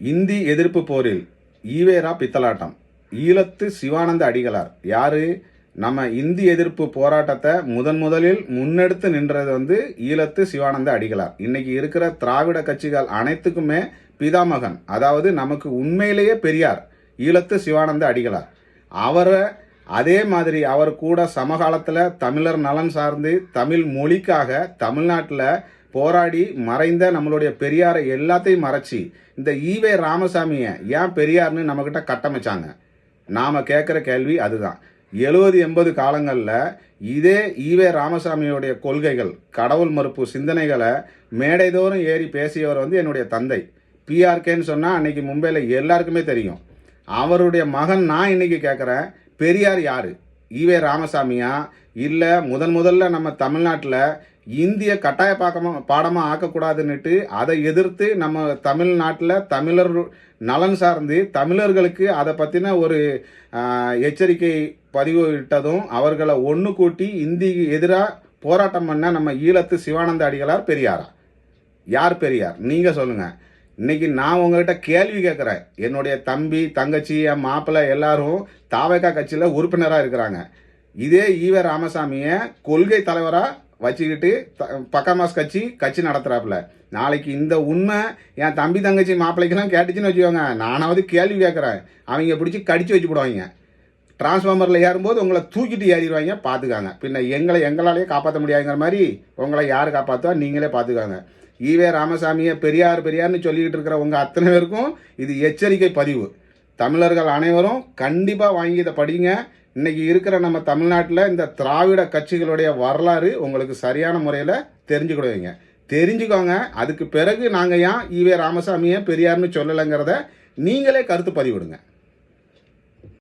இந்தி எதிர்ப்பு போரில் ஈவேரா பித்தலாட்டம். ஈழத்து சிவானந்த அடிகளார் யாரு? நம்ம இந்தி எதிர்ப்பு போராட்டத்தை முதலில் முன்னெடுத்து நின்றது ஈழத்து சிவானந்த அடிகளார். இன்னைக்கு இருக்கிற திராவிட கட்சிகள் அனைத்துக்குமே பிதாமகன், அதாவது நமக்கு உண்மையிலேயே பெரியார் ஈழத்து சிவானந்த அடிகளார். அவரை அதே மாதிரி அவர் கூட சமகாலத்தில் தமிழர் நலன் சார்ந்து தமிழ் மொழிக்காக தமிழ்நாட்டில் போராடி மறைந்த நம்மளுடைய பெரியாரை எல்லாத்தையும் மறைச்சி இந்த ஈவே ராமசாமியை ஏன் பெரியார்னு நம்மக்கிட்ட கட்டமைச்சாங்க. நாம் கேட்குற கேள்வி அதுதான். 70-80 காலங்களில் இதே ஈவே ராமசாமியோடைய கொள்கைகள், கடவுள் மறுப்பு சிந்தனைகளை மேடைதோறும் ஏறி பேசியவர் என்னுடைய தந்தை. பிஆர்கேன்னு சொன்னால் அன்னைக்கு மும்பையில் எல்லாருக்குமே தெரியும். அவருடைய மகன் நான் இன்னைக்கு கேட்குறேன், பெரியார் யார்? ஈவே ராமசாமியா? இல்லை முதல்ல நம்ம தமிழ்நாட்டில் இந்திய கட்டாய பாடமாக ஆக்கக்கூடாதுன்னுட்டு அதை எதிர்த்து நம்ம தமிழ்நாட்டில் தமிழர் நலன் சார்ந்து தமிழர்களுக்கு அதை பற்றின ஒரு எச்சரிக்கை பதிவிட்டதும் அவர்களை ஒன்று கூட்டி இந்திக்கு எதிராக போராட்டம் பண்ண நம்ம ஈழத்து சிவானந்த அடிகளார் பெரியாரா? யார் பெரியார்? நீங்கள் சொல்லுங்கள். இன்னைக்கு நான் உங்ககிட்ட கேள்வி கேட்குறேன். என்னுடைய தம்பி, தங்கச்சி, என் மாப்பிள்ளை எல்லாரும் தாவேகா கட்சியில் உறுப்பினராக இருக்கிறாங்க. இதே ஈவே ராமசாமியை கொள்கை தலைவராக வச்சுக்கிட்டு பக்கமாஸ் கட்சி நடத்துகிறாப்புல. நாளைக்கு இந்த உண்மை என் தம்பி, தங்கச்சி, மாப்பிள்ளைக்கெல்லாம் கேட்டுச்சுன்னு வச்சுக்கோங்க, நானாவது கேள்வி கேட்குறேன், அவங்க பிடிச்சி கடிச்சு வச்சு போடுவாங்க. டிரான்ஸ்ஃபார்மரில் ஏறும்போது உங்களை தூக்கிட்டு ஏறிடுவாங்க, பார்த்துக்காங்க. பின்ன எங்களாலேயே காப்பாற்ற முடியாதுங்கிற மாதிரி உங்களை யார் காப்பாற்றுவா நீங்களே பார்த்துக்காங்க. ஈவே ராமசாமியை பெரியார்னு சொல்லிக்கிட்டு இருக்கிற உங்கள் அத்தனை பேருக்கும் இது எச்சரிக்கை பதிவு. தமிழர்கள் அனைவரும் கண்டிப்பாக வாங்கி இதை படிங்க. இன்றைக்கி இருக்கிற நம்ம தமிழ்நாட்டில் இந்த திராவிட கட்சிகளுடைய வரலாறு உங்களுக்கு சரியான முறையில் தெரிஞ்சுக்கோங்க. அதுக்கு பிறகு நாங்கள் ஏன் ஈவே ராமசாமியை பெரியார்னு சொல்லலைங்கிறத நீங்களே கருத்து பதிவிடுங்க.